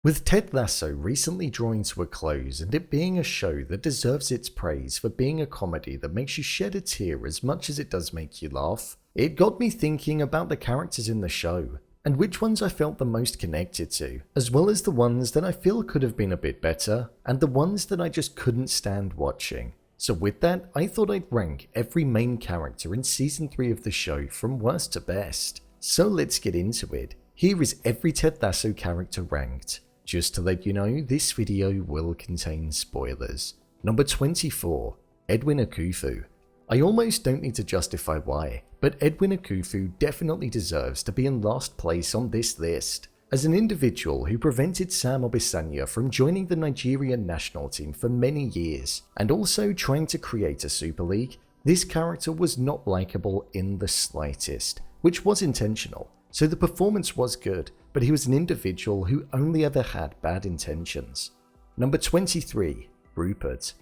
With Ted Lasso recently drawing to a close and it being a show that deserves its praise for being a comedy that makes you shed a tear as much as it does make you laugh, it got me thinking about the characters in the show and which ones I felt the most connected to, as well as the ones that I feel could have been a bit better and the ones that I just couldn't stand watching. So with that, I thought I'd rank every main character in season 3 of the show from worst to best. So let's get into it. Here is every Ted Lasso character ranked. Just to let you know, this video will contain spoilers. Number 24, Edwin Akufo. I almost don't need to justify why, but Edwin Akufo definitely deserves to be in last place on this list. As an individual who prevented Sam Obisanya from joining the Nigerian national team for many years, and also trying to create a Super League, this character was not likable in the slightest, which was intentional. So the performance was good, but he was an individual who only ever had bad intentions. Number 23, Ruprt.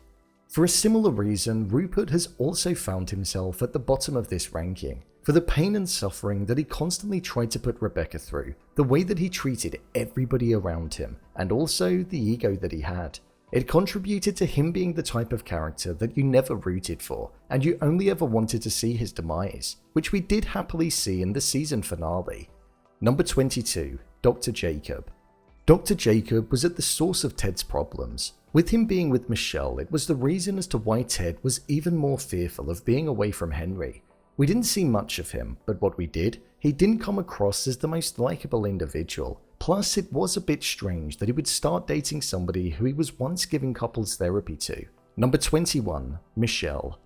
For a similar reason, Ruprt has also found himself at the bottom of this ranking, for the pain and suffering that he constantly tried to put Rebecca through, the way that he treated everybody around him, and also the ego that he had. It contributed to him being the type of character that you never rooted for, and you only ever wanted to see his demise, which we did happily see in the season finale. Number 22, Dr. Jacob. Dr. Jacob was at the source of Ted's problems. With him being with Michelle, it was the reason as to why Ted was even more fearful of being away from Henry. We didn't see much of him, but what we did, he didn't come across as the most likable individual. Plus, it was a bit strange that he would start dating somebody who he was once giving couples therapy to. Number 21, Michelle.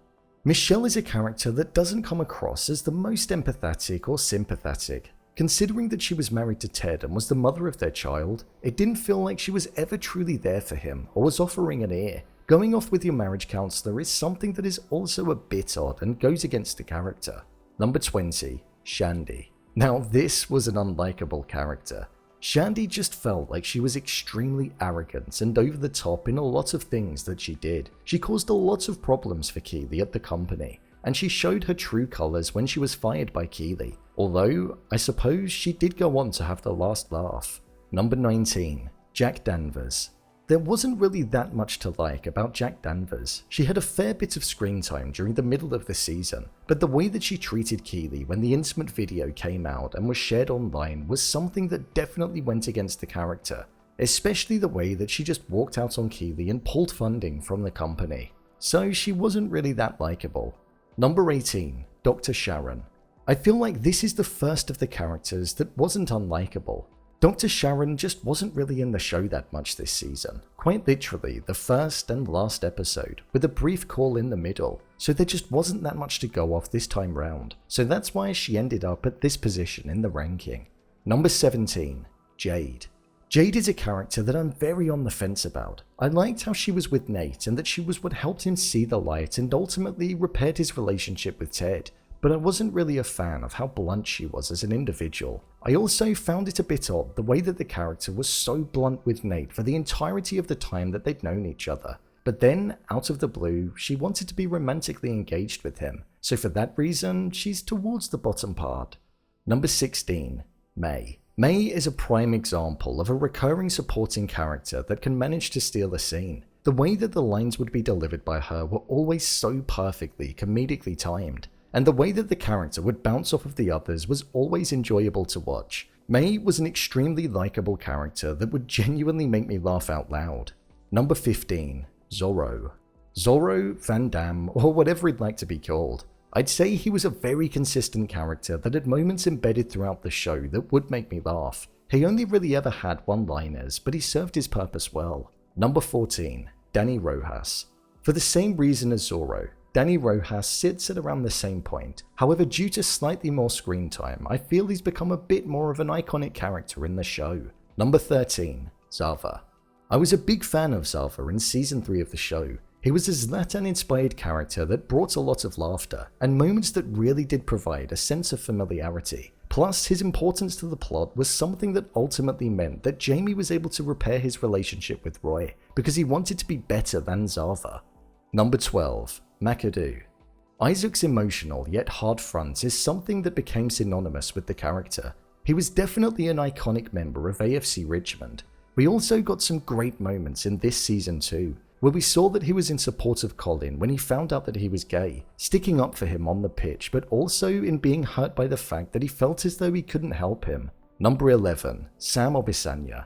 Michelle is a character that doesn't come across as the most empathetic or sympathetic. Considering that she was married to Ted and was the mother of their child, it didn't feel like she was ever truly there for him or was offering an ear. Going off with your marriage counselor is something that is also a bit odd and goes against the character. Number 20, Shandy. Now this was an unlikable character. Shandy just felt like she was extremely arrogant and over the top in a lot of things that she did. She caused a lot of problems for Keeley at the company, and she showed her true colors when she was fired by Keeley, although I suppose she did go on to have the last laugh. Number 19, Jack Danvers. There wasn't really that much to like about Jack Danvers. She had a fair bit of screen time during the middle of the season, but the way that she treated Keeley when the intimate video came out and was shared online was something that definitely went against the character, especially the way that she just walked out on Keeley and pulled funding from the company. So she wasn't really that likable. Number 18, Dr. Sharon. I feel like this is the first of the characters that wasn't unlikable. Dr. Sharon just wasn't really in the show that much this season, quite literally the first and last episode, with a brief call in the middle, so there just wasn't that much to go off this time round, so that's why she ended up at this position in the ranking. Number 17, Jade. Jade is a character that I'm very on the fence about. I liked how she was with Nate and that she was what helped him see the light and ultimately repaired his relationship with Ted, but I wasn't really a fan of how blunt she was as an individual. I also found it a bit odd the way that the character was so blunt with Nate for the entirety of the time that they'd known each other. But then, out of the blue, she wanted to be romantically engaged with him, so for that reason, she's towards the bottom part. Number 16, May. May is a prime example of a recurring supporting character that can manage to steal a scene. The way that the lines would be delivered by her were always so perfectly comedically timed, and the way that the character would bounce off of the others was always enjoyable to watch. May was an extremely likable character that would genuinely make me laugh out loud. Number 15, Zorro. Zorro, Van Damme, or whatever he'd like to be called. I'd say he was a very consistent character that had moments embedded throughout the show that would make me laugh. He only really ever had one-liners, but he served his purpose well. Number 14, Danny Rojas. For the same reason as Zorro, Danny Rojas sits at around the same point. However, due to slightly more screen time, I feel he's become a bit more of an iconic character in the show. Number 13, Zava. I was a big fan of Zava in season 3 of the show. He was a Zlatan-inspired character that brought a lot of laughter, and moments that really did provide a sense of familiarity. Plus, his importance to the plot was something that ultimately meant that Jamie was able to repair his relationship with Roy, because he wanted to be better than Zava. Number 12, McAdoo. Isaac's emotional yet hard front is something that became synonymous with the character. He was definitely an iconic member of AFC Richmond. We also got some great moments in this season too, where we saw that he was in support of Colin when he found out that he was gay, sticking up for him on the pitch, but also in being hurt by the fact that he felt as though he couldn't help him. Number 11, Sam Obisanya.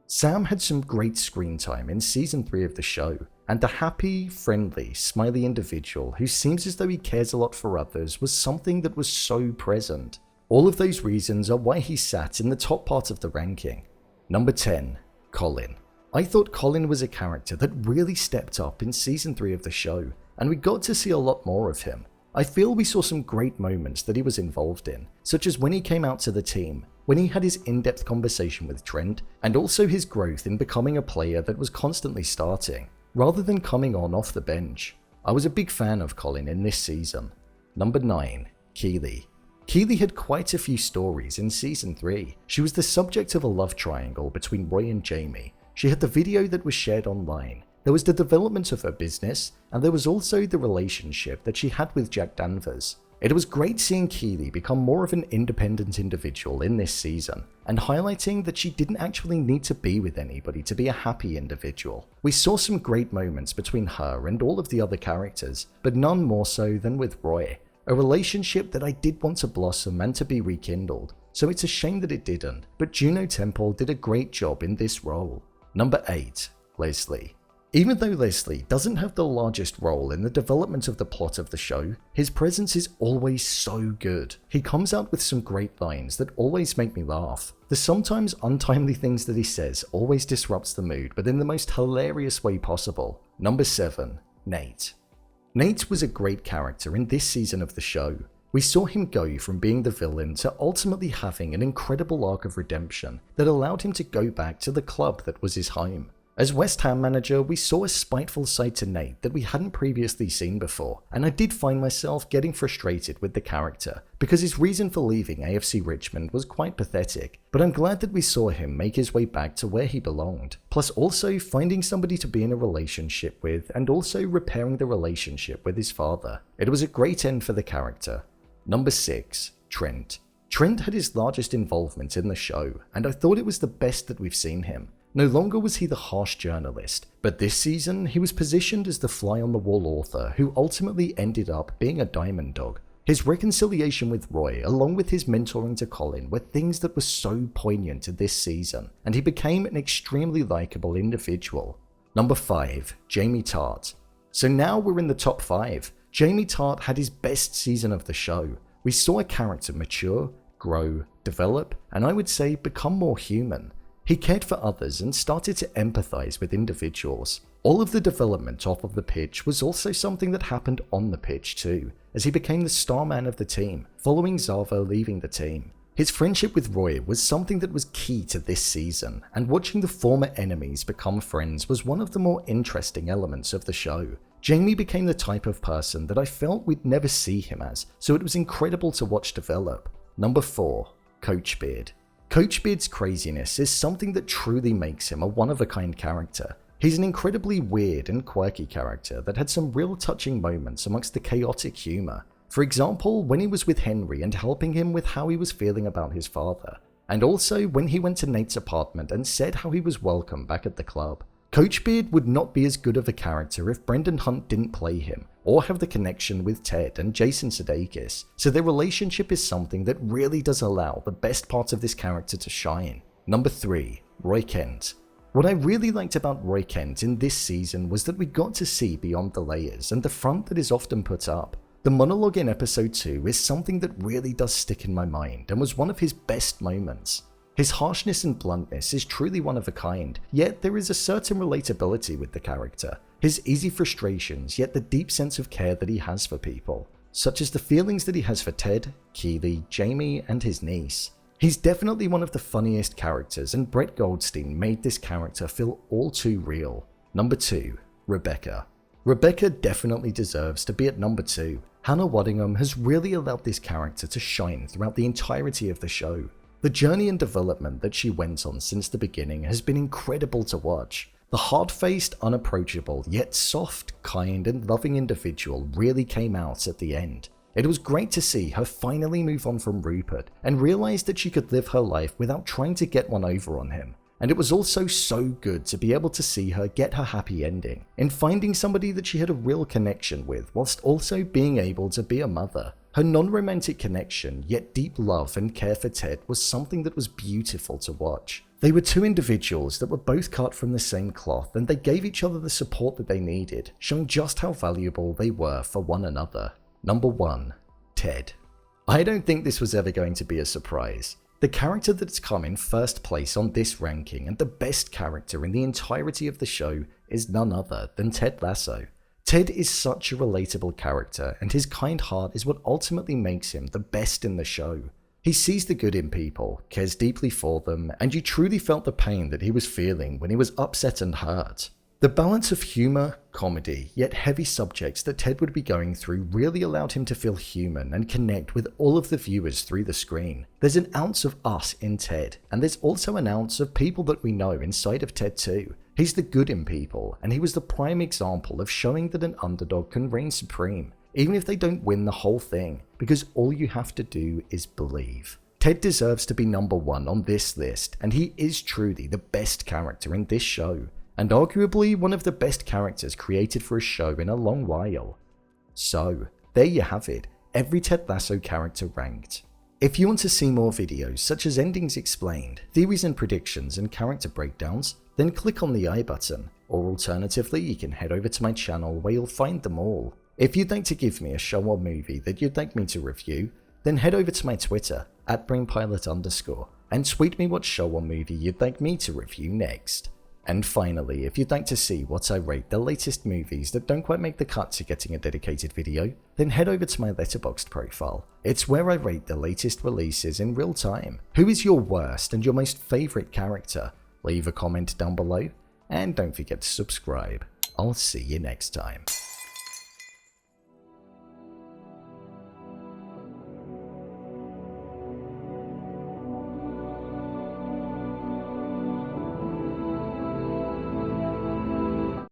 Sam had some great screen time in season 3 of the show, and the happy, friendly, smiley individual who seems as though he cares a lot for others was something that was so present. All of those reasons are why he sat in the top part of the ranking. Number 10, Colin. I thought Colin was a character that really stepped up in season 3 of the show, and we got to see a lot more of him. I feel we saw some great moments that he was involved in, such as when he came out to the team, when he had his in-depth conversation with Trent, and also his growth in becoming a player that was constantly starting, rather than coming on off the bench. I was a big fan of Colin in this season. Number 9, Keeley. Keeley had quite a few stories in season 3. She was the subject of a love triangle between Roy and Jamie. She had the video that was shared online. There was the development of her business, and there was also the relationship that she had with Jack Danvers. It was great seeing Keeley become more of an independent individual in this season, and highlighting that she didn't actually need to be with anybody to be a happy individual. We saw some great moments between her and all of the other characters, but none more so than with Roy. A relationship that I did want to blossom and to be rekindled, so it's a shame that it didn't, but Juno Temple did a great job in this role. Number 8, Leslie. Even though Leslie doesn't have the largest role in the development of the plot of the show, his presence is always so good. He comes out with some great lines that always make me laugh. The sometimes untimely things that he says always disrupts the mood, but in the most hilarious way possible. Number 7, Nate. Nate was a great character in this season of the show. We saw him go from being the villain to ultimately having an incredible arc of redemption that allowed him to go back to the club that was his home. As West Ham manager, we saw a spiteful side to Nate that we hadn't previously seen before, and I did find myself getting frustrated with the character because his reason for leaving AFC Richmond was quite pathetic, but I'm glad that we saw him make his way back to where he belonged, plus also finding somebody to be in a relationship with and also repairing the relationship with his father. It was a great end for the character. Number 6, Trent. Trent had his largest involvement in the show, and I thought it was the best that we've seen him. No longer was he the harsh journalist, but this season he was positioned as the fly-on-the-wall author who ultimately ended up being a diamond dog. His reconciliation with Roy, along with his mentoring to Colin, were things that were so poignant in this season, and he became an extremely likable individual. Number 5, Jamie Taart. So now we're in the top 5. Jamie Taart had his best season of the show. We saw a character mature, grow, develop, and I would say become more human. He cared for others and started to empathize with individuals. All of the development off of the pitch was also something that happened on the pitch too, as he became the star man of the team, following Zavo leaving the team. His friendship with Roy was something that was key to this season, and watching the former enemies become friends was one of the more interesting elements of the show. Jamie became the type of person that I felt we'd never see him as, so it was incredible to watch develop. Number 4, Coach Beard. Coach Beard's craziness is something that truly makes him a one-of-a-kind character. He's an incredibly weird and quirky character that had some real touching moments amongst the chaotic humor. For example, when he was with Henry and helping him with how he was feeling about his father. And also when he went to Nate's apartment and said how he was welcome back at the club. Coach Beard would not be as good of a character if Brendan Hunt didn't play him, or have the connection with Ted and Jason Sudeikis, so their relationship is something that really does allow the best parts of this character to shine. Number 3, Roy Kent. What I really liked about Roy Kent in this season was that we got to see beyond the layers and the front that is often put up. The monologue in episode 2 is something that really does stick in my mind and was one of his best moments. His harshness and bluntness is truly one of a kind, yet there is a certain relatability with the character. His easy frustrations, yet the deep sense of care that he has for people, such as the feelings that he has for Ted, Keeley, Jamie, and his niece. He's definitely one of the funniest characters, and Brett Goldstein made this character feel all too real. Number 2, Rebecca. Rebecca definitely deserves to be at number 2. Hannah Waddingham has really allowed this character to shine throughout the entirety of the show. The journey and development that she went on since the beginning has been incredible to watch. The hard-faced, unapproachable, yet soft, kind, and loving individual really came out at the end. It was great to see her finally move on from Rupert and realize that she could live her life without trying to get one over on him. And it was also so good to be able to see her get her happy ending, in finding somebody that she had a real connection with, whilst also being able to be a mother. Her non-romantic connection, yet deep love and care for Ted was something that was beautiful to watch. They were two individuals that were both cut from the same cloth, and they gave each other the support that they needed, showing just how valuable they were for one another. Number 1. Ted. I don't think this was ever going to be a surprise. The character that's come in first place on this ranking and the best character in the entirety of the show is none other than Ted Lasso. Ted is such a relatable character, and his kind heart is what ultimately makes him the best in the show. He sees the good in people, cares deeply for them, and you truly felt the pain that he was feeling when he was upset and hurt. The balance of humour, comedy, yet heavy subjects that Ted would be going through really allowed him to feel human and connect with all of the viewers through the screen. There's an ounce of us in Ted, and there's also an ounce of people that we know inside of Ted too. He's the good in people, and he was the prime example of showing that an underdog can reign supreme, even if they don't win the whole thing, because all you have to do is believe. Ted deserves to be number 1 on this list, and he is truly the best character in this show, and arguably one of the best characters created for a show in a long while. So, there you have it, every Ted Lasso character ranked. If you want to see more videos such as endings explained, theories and predictions, and character breakdowns, then click on the I button, or alternatively you can head over to my channel where you'll find them all. If you'd like to give me a show or movie that you'd like me to review, then head over to my Twitter, @BrainPilot_, and tweet me what show or movie you'd like me to review next. And finally, if you'd like to see what I rate the latest movies that don't quite make the cut to getting a dedicated video, then head over to my Letterboxd profile. It's where I rate the latest releases in real time. Who is your worst and your most favourite character? Leave a comment down below, and don't forget to subscribe. I'll see you next time.